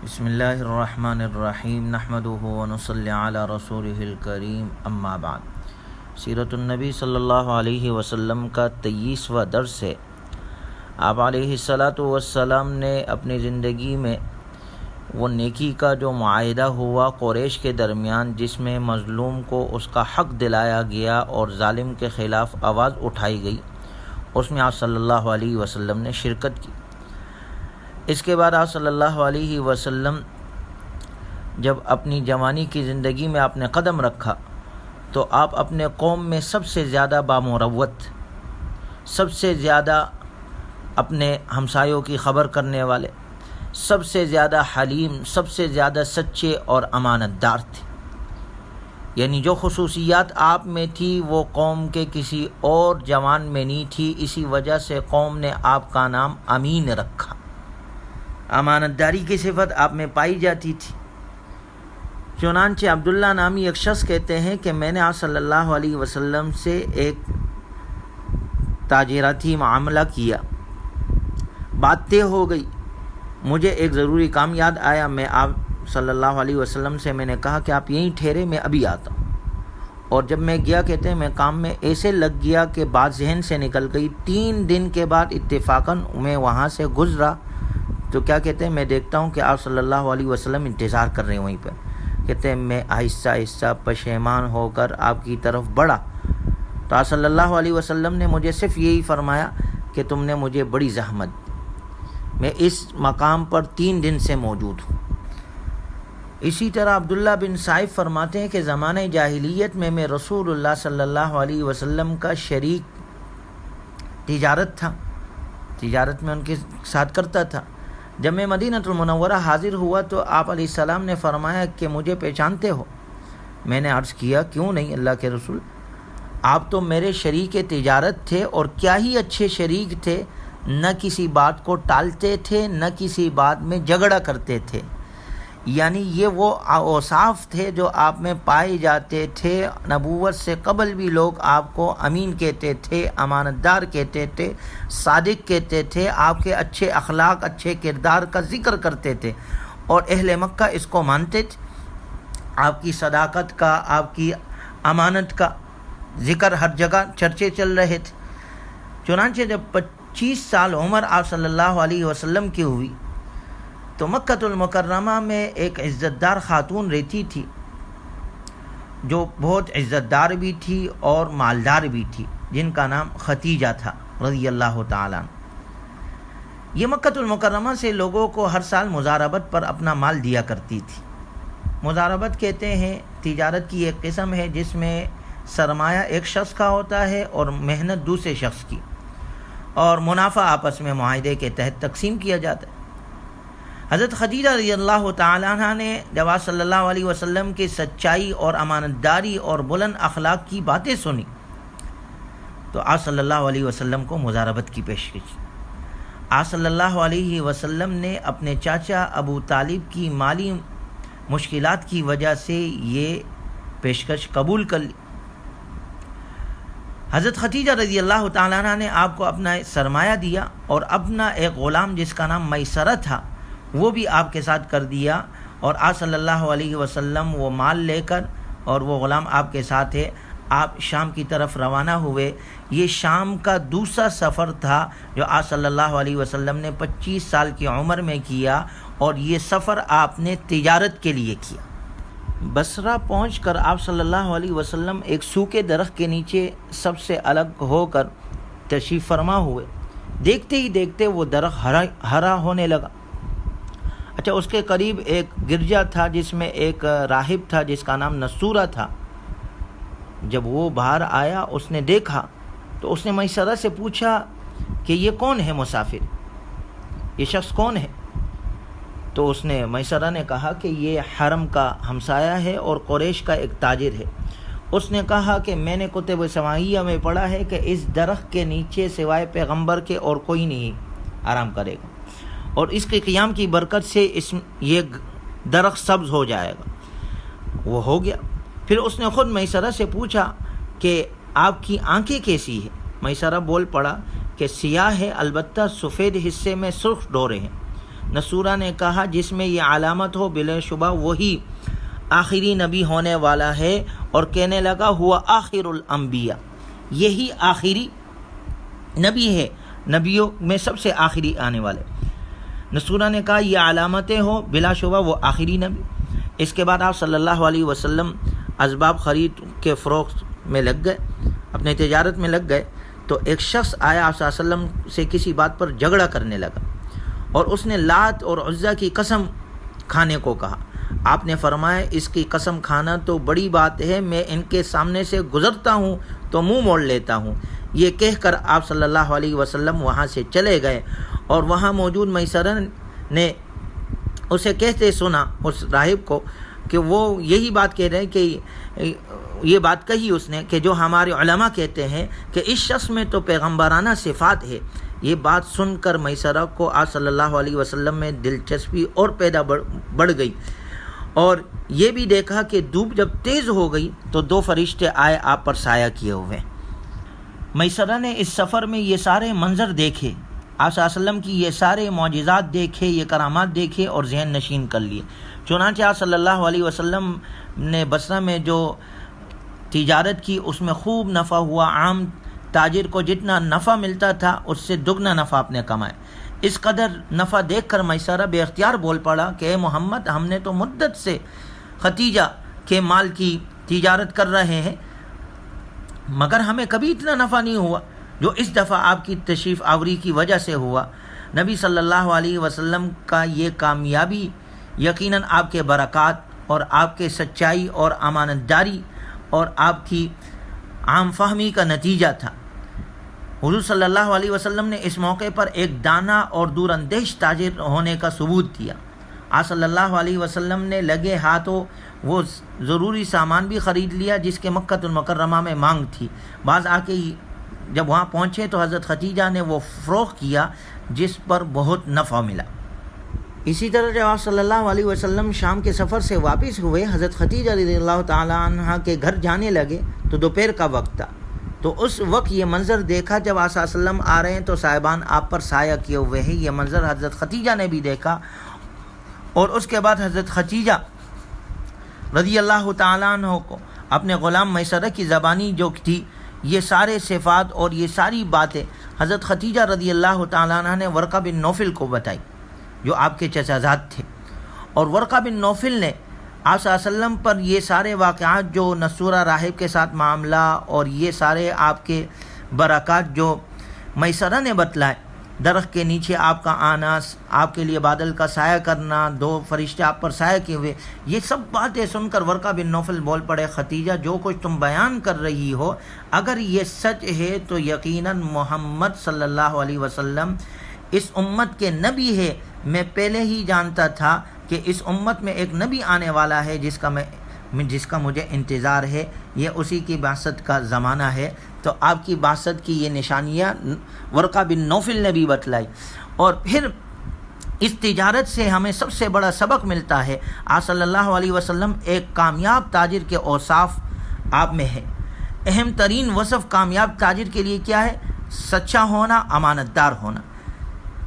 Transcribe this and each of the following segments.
بسم اللہ الرحمن الرحیم نحمدہ ونصلی علی رسولہ الکریم اما بعد۔ سیرت النبی صلی اللہ علیہ وسلم کا 23واں درس ہے۔ آپ علیہ السلام نے اپنی زندگی میں وہ نیکی کا جو معاہدہ ہوا قریش کے درمیان، جس میں مظلوم کو اس کا حق دلایا گیا اور ظالم کے خلاف آواز اٹھائی گئی، اس میں آپ صلی اللہ علیہ وسلم نے شرکت کی۔ اس کے بعد آپ صلی اللہ علیہ وسلم جب اپنی جوانی کی زندگی میں آپ نے قدم رکھا تو آپ اپنے قوم میں سب سے زیادہ بامروت، سب سے زیادہ اپنے ہمسایوں کی خبر کرنے والے، سب سے زیادہ حلیم، سب سے زیادہ سچے اور امانت دار تھے۔ یعنی جو خصوصیات آپ میں تھی وہ قوم کے کسی اور جوان میں نہیں تھی، اسی وجہ سے قوم نے آپ کا نام امین رکھا۔ امانت داری کی صفت آپ میں پائی جاتی تھی۔ چنانچہ عبداللہ نامی ایک شخص کہتے ہیں کہ میں نے آپ صلی اللہ علیہ وسلم سے ایک تاجراتی معاملہ کیا، بات طے ہو گئی، مجھے ایک ضروری کام یاد آیا، میں آپ صلی اللہ علیہ وسلم سے میں نے کہا کہ آپ یہیں ٹھہرے، میں ابھی آتا ہوں۔ اور جب میں گیا، کہتے ہیں میں کام میں ایسے لگ گیا کہ بات ذہن سے نکل گئی۔ 3 دن کے بعد اتفاقاً میں وہاں سے گزرا تو کیا کہتے ہیں میں دیکھتا ہوں کہ آپ صلی اللہ علیہ وسلم انتظار کر رہے ہیں وہیں پر۔ کہتے ہیں میں آہستہ آہستہ پشیمان ہو کر آپ کی طرف بڑھا تو آپ صلی اللہ علیہ وسلم نے مجھے صرف یہی فرمایا کہ تم نے مجھے بڑی زحمت دی، میں اس مقام پر 3 دن سے موجود ہوں۔ اسی طرح عبداللہ بن سائف فرماتے ہیں کہ زمانہ جاہلیت میں رسول اللہ صلی اللہ علیہ وسلم کا شریک تجارت تھا، تجارت میں ان کے ساتھ کرتا تھا۔ جب میں مدینہ المنورہ حاضر ہوا تو آپ علیہ السلام نے فرمایا کہ مجھے پہچانتے ہو؟ میں نے عرض کیا کیوں نہیں اللہ کے رسول، آپ تو میرے شریک تجارت تھے، اور کیا ہی اچھے شریک تھے، نہ کسی بات کو ٹالتے تھے، نہ کسی بات میں جھگڑا کرتے تھے۔ یعنی یہ وہ اوصاف تھے جو آپ میں پائے جاتے تھے۔ نبوت سے قبل بھی لوگ آپ کو امین کہتے تھے، امانت دار کہتے تھے، صادق کہتے تھے، آپ کے اچھے اخلاق، اچھے کردار کا ذکر کرتے تھے، اور اہل مکہ اس کو مانتے تھے۔ آپ کی صداقت کا، آپ کی امانت کا ذکر ہر جگہ چرچے چل رہے تھے۔ چنانچہ جب 25 سال عمر آپ صلی اللہ علیہ وسلم کی ہوئی تو مکہ المکرمہ میں ایک عزت دار خاتون رہتی تھی، جو بہت عزت دار بھی تھی اور مالدار بھی تھی، جن کا نام ختیجہ تھا رضی اللہ تعالیٰ عنہ۔ یہ مکہ المکرمہ سے لوگوں کو ہر سال مضاربت پر اپنا مال دیا کرتی تھی۔ مضاربت کہتے ہیں تجارت کی ایک قسم ہے جس میں سرمایہ ایک شخص کا ہوتا ہے اور محنت دوسرے شخص کی، اور منافع آپس میں معاہدے کے تحت تقسیم کیا جاتا ہے۔ حضرت خدیجہ رضی اللہ تعالیٰ عنہ نے جب آپ صلی اللہ علیہ وسلم کی سچائی اور امانت داری اور بلند اخلاق کی باتیں سنی تو آپ صلی اللہ علیہ وسلم کو مضاربت کی پیشکش کی۔ آپ صلی اللہ علیہ وسلم نے اپنے چاچا ابو طالب کی مالی مشکلات کی وجہ سے یہ پیشکش قبول کر لی۔ حضرت خدیجہ رضی اللہ تعالیٰ عنہ نے آپ کو اپنا سرمایہ دیا، اور اپنا ایک غلام جس کا نام میسرہ تھا وہ بھی آپ کے ساتھ کر دیا، اور آپ صلی اللہ علیہ وسلم وہ مال لے کر اور وہ غلام آپ کے ساتھ ہے، آپ شام کی طرف روانہ ہوئے۔ یہ شام کا دوسرا سفر تھا جو آپ صلی اللہ علیہ وسلم نے 25 سال کی عمر میں کیا، اور یہ سفر آپ نے تجارت کے لیے کیا۔ بصرہ پہنچ کر آپ صلی اللہ علیہ وسلم ایک سوکھے درخت کے نیچے سب سے الگ ہو کر تشریف فرما ہوئے۔ دیکھتے ہی دیکھتے وہ درخت ہرا ہونے لگا۔ اچھا، اس کے قریب ایک گرجا تھا جس میں ایک راہب تھا جس کا نام نصورہ تھا۔ جب وہ باہر آیا، اس نے دیکھا تو اس نے میسرہ سے پوچھا کہ یہ کون ہے مسافر، یہ شخص کون ہے؟ تو اس نے میسرہ نے کہا کہ یہ حرم کا ہمسایہ ہے اور قریش کا ایک تاجر ہے۔ اس نے کہا کہ میں نے کتب سماویہ میں پڑھا ہے کہ اس درخت کے نیچے سوائے پیغمبر کے اور کوئی نہیں آرام کرے گا، اور اس کے قیام کی برکت سے یہ درخت سبز ہو جائے گا۔ وہ ہو گیا۔ پھر اس نے خود میسرہ سے پوچھا کہ آپ کی آنکھیں کیسی ہیں؟ میسرہ بول پڑا کہ سیاہ ہے، البتہ سفید حصے میں سرخ ڈورے ہیں۔ نصورہ نے کہا جس میں یہ علامت ہو بلا شبہ وہی آخری نبی ہونے والا ہے، اور کہنے لگا ہوا آخر الانبیاء، یہی آخری نبی ہے، نبیوں میں سب سے آخری آنے والے۔ نصورہ نے کہا یہ علامتیں ہو بلا شبہ وہ آخری نبی۔ اس کے بعد آپ صلی اللہ علیہ وسلم اسباب خرید کے فروخت میں لگ گئے، اپنے تجارت میں لگ گئے، تو ایک شخص آیا آپ صلی اللہ علیہ وسلم سے کسی بات پر جھگڑا کرنے لگا، اور اس نے لات اور عزیٰ کی قسم کھانے کو کہا۔ آپ نے فرمایا اس کی قسم کھانا تو بڑی بات ہے، میں ان کے سامنے سے گزرتا ہوں تو منہ موڑ لیتا ہوں۔ یہ کہہ کر آپ صلی اللہ علیہ وسلم وہاں سے چلے گئے، اور وہاں موجود میسرہ نے اسے کہتے سنا، اس راہب کو، کہ وہ یہی بات کہہ رہے ہیں کہ یہ بات کہی اس نے کہ جو ہمارے علماء کہتے ہیں کہ اس شخص میں تو پیغمبرانہ صفات ہے۔ یہ بات سن کر میسرہ کو آپ صلی اللہ علیہ وسلم میں دلچسپی اور پیدا بڑھ گئی، اور یہ بھی دیکھا کہ دھوپ جب تیز ہو گئی تو دو فرشتے آئے آپ پر سایہ کیے ہوئے۔ میسرہ نے اس سفر میں یہ سارے منظر دیکھے، آپ صلی اللہ علیہ وسلم کی یہ سارے معجزات دیکھے، یہ کرامات دیکھے اور ذہن نشین کر لیے۔ چنانچہ آپ صلی اللہ علیہ وسلم نے بصرہ میں جو تجارت کی اس میں خوب نفع ہوا، عام تاجر کو جتنا نفع ملتا تھا اس سے دگنا نفع آپ نے کمایا۔ اس قدر نفع دیکھ کر میسرہ بے اختیار بول پڑا کہ اے محمد، ہم نے تو مدت سے ختیجہ کے مال کی تجارت کر رہے ہیں، مگر ہمیں کبھی اتنا نفع نہیں ہوا جو اس دفعہ آپ کی تشریف آوری کی وجہ سے ہوا۔ نبی صلی اللہ علیہ وسلم کا یہ کامیابی یقیناً آپ کے برکات اور آپ کے سچائی اور امانت داری اور آپ کی عام فہمی کا نتیجہ تھا۔ حضور صلی اللہ علیہ وسلم نے اس موقع پر ایک دانا اور دور اندیش تاجر ہونے کا ثبوت دیا۔ آپ صلی اللہ علیہ وسلم نے لگے ہاتھوں وہ ضروری سامان بھی خرید لیا جس کے مکہ المکرمہ میں مانگ تھی۔ بعض آ کے جب وہاں پہنچے تو حضرت ختیجہ نے وہ فروخت کیا جس پر بہت نفع ملا۔ اسی طرح جب آپ صلی اللہ علیہ وسلم شام کے سفر سے واپس ہوئے، حضرت ختیجہ رضی اللہ تعالیٰ عنہ کے گھر جانے لگے تو دوپہر کا وقت تھا، تو اس وقت یہ منظر دیکھا جب آپ صلی اللہ علیہ وسلم آ رہے ہیں تو صاحبان آپ پر سایہ کیے ہوئے ہیں۔ یہ منظر حضرت ختیجہ نے بھی دیکھا، اور اس کے بعد حضرت ختیجہ رضی اللہ تعالیٰ عنہ کو اپنے غلام میسرہ کی زبانی جو تھی یہ سارے صفات اور یہ ساری باتیں حضرت ختیجہ رضی اللہ تعالیٰ عنہ نے ورقہ بن نوفل کو بتائی جو آپ کے چچا زاد تھے، اور ورقہ بن نوفل نے آپ صلی اللہ علیہ وسلم پر یہ سارے واقعات جو نصورہ راہب کے ساتھ معاملہ اور یہ سارے آپ کے برکات جو میسرہ نے بتلائے، درخت کے نیچے آپ کا آنا، آپ کے لیے بادل کا سایہ کرنا، دو فرشتے آپ پر سایہ کیے ہوئے، یہ سب باتیں سن کر ورقہ بن نوفل بول پڑے ختیجہ جو کچھ تم بیان کر رہی ہو اگر یہ سچ ہے تو یقیناً محمد صلی اللہ علیہ وسلم اس امت کے نبی ہے۔ میں پہلے ہی جانتا تھا کہ اس امت میں ایک نبی آنے والا ہے جس کا مجھے انتظار ہے، یہ اسی کی بعثت کا زمانہ ہے۔ تو آپ کی بعثت کی یہ نشانیاں ورقہ بن نوفل نے بھی بتلائی۔ اور پھر اس تجارت سے ہمیں سب سے بڑا سبق ملتا ہے، آپ صلی اللہ علیہ وسلم ایک کامیاب تاجر کے اوصاف آپ میں ہے۔ اہم ترین وصف کامیاب تاجر کے لیے کیا ہے؟ سچا ہونا، امانت دار ہونا۔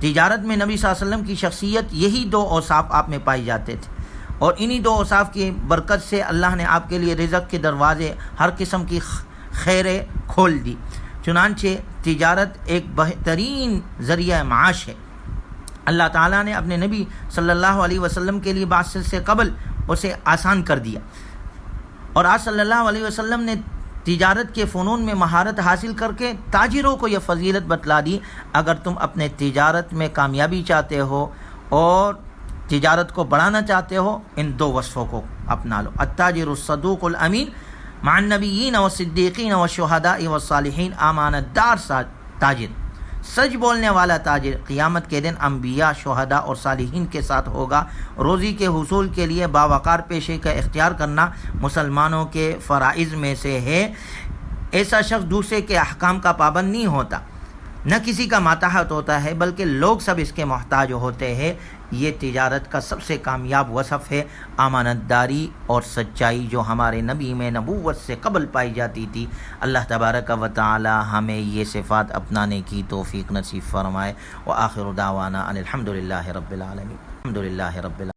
تجارت میں نبی صلی اللہ علیہ وسلم کی شخصیت یہی دو اوصاف آپ میں پائے جاتے تھے، اور انہی دو اوصاف کی برکت سے اللہ نے آپ کے لیے رزق کے دروازے، ہر قسم کی خیریں کھول دی۔ چنانچہ تجارت ایک بہترین ذریعہ معاش ہے۔ اللہ تعالیٰ نے اپنے نبی صلی اللہ علیہ وسلم کے لیے بعثت سے قبل اسے آسان کر دیا، اور آج صلی اللہ علیہ وسلم نے تجارت کے فنون میں مہارت حاصل کر کے تاجروں کو یہ فضیلت بتلا دی، اگر تم اپنے تجارت میں کامیابی چاہتے ہو اور تجارت کو بڑھانا چاہتے ہو ان دو وصفوں کو اپنا لو۔ التاجر الصدوق الامین مع النبیین والصدیقین والشہداء والصالحین، امانت دار تاجر، سچ بولنے والا تاجر قیامت کے دن انبیاء، شہداء اور صالحین کے ساتھ ہوگا۔ روزی کے حصول کے لیے باوقار پیشے کا اختیار کرنا مسلمانوں کے فرائض میں سے ہے۔ ایسا شخص دوسرے کے احکام کا پابند نہیں ہوتا، نہ کسی کا ماتحت ہوتا ہے بلکہ لوگ سب اس کے محتاج ہوتے ہیں۔ یہ تجارت کا سب سے کامیاب وصف ہے، امانت داری اور سچائی جو ہمارے نبی میں نبوت سے قبل پائی جاتی تھی۔ اللہ تبارک و تعالی ہمیں یہ صفات اپنانے کی توفیق نصیب فرمائے۔ وآخر دعوانا ان الحمد للہ رب العالمین۔ الحمد للہ رب العالمین۔